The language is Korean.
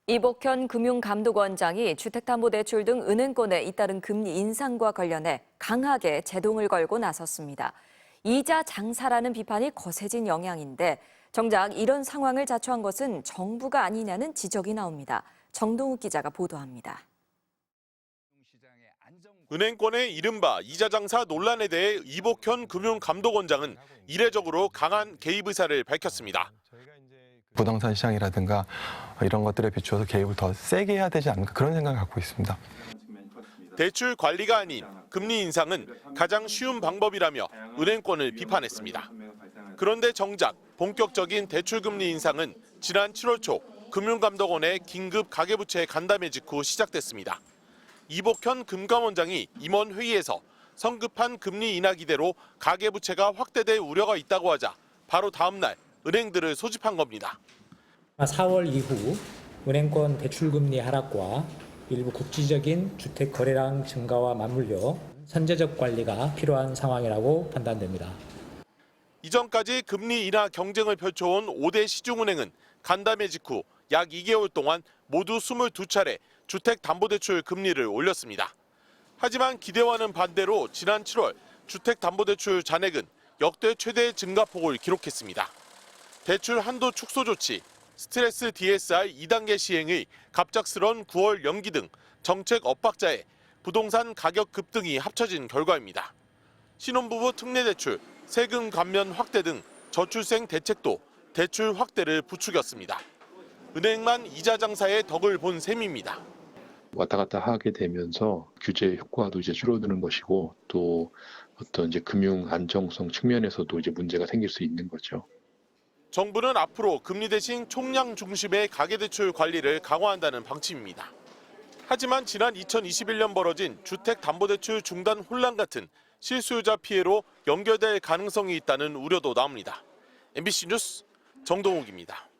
이복현 금융감독원장이 주택담보대출 등 은행권에 잇따른 금리 인상과 관련해 강하게 제동을 걸고 나섰습니다. 이자 장사라는 비판이 거세진 영향인데 정작 이런 상황을 자초한 것은 정부가 아니냐는 지적이 나옵니다. 정동욱 기자가 보도합니다. 은행권의 이른바 이자 장사 논란에 대해 이복현 금융감독원장은 이례적으로 강한 개입 의사를 밝혔습니다. 부동산 시장이라든가 이런 것들에 비추어서 개입을 더 세게 해야 되지 않을까 그런 생각을 갖고 있습니다. 대출 관리가 아닌 금리 인상은 가장 쉬운 방법이라며 은행권을 비판했습니다. 그런데 정작 본격적인 대출 금리 인상은 지난 7월 초 금융감독원의 긴급 가계부채 간담회 직후 시작됐습니다. 이복현 금감원장이 임원 회의에서 성급한 금리 인하 기대로 가계부채가 확대될 우려가 있다고 하자 바로 다음 날 은행들을 소집한 겁니다. 4월 이후 은행권 대출금리 하락과 일부 국지적인 주택 거래량 증가와 맞물려 선제적 관리가 필요한 상황이라고 판단됩니다. 이전까지 금리 인하 경쟁을 펼쳐온 5대 시중은행은 간담회 직후 약 2개월 동안 모두 22차례 주택담보대출 금리를 올렸습니다. 하지만 기대와는 반대로 지난 7월 주택담보대출 잔액은 역대 최대 증가폭을 기록했습니다. 대출 한도 축소 조치, 스트레스 DSR 2단계 시행의 갑작스런 9월 연기 등 정책 엇박자에 부동산 가격 급등이 합쳐진 결과입니다. 신혼부부 특례대출, 세금 감면 확대 등 저출생 대책도 대출 확대를 부추겼습니다. 은행만 이자 장사의 덕을 본 셈입니다. 왔다 갔다 하게 되면서 규제 효과도 이제 줄어드는 것이고 또 어떤 이제 금융 안정성 측면에서도 이제 문제가 생길 수 있는 거죠. 정부는 앞으로 금리 대신 총량 중심의 가계대출 관리를 강화한다는 방침입니다. 하지만 지난 2021년 벌어진 주택담보대출 중단 혼란 같은 실수요자 피해로 연결될 가능성이 있다는 우려도 나옵니다. MBC 뉴스 정동욱입니다.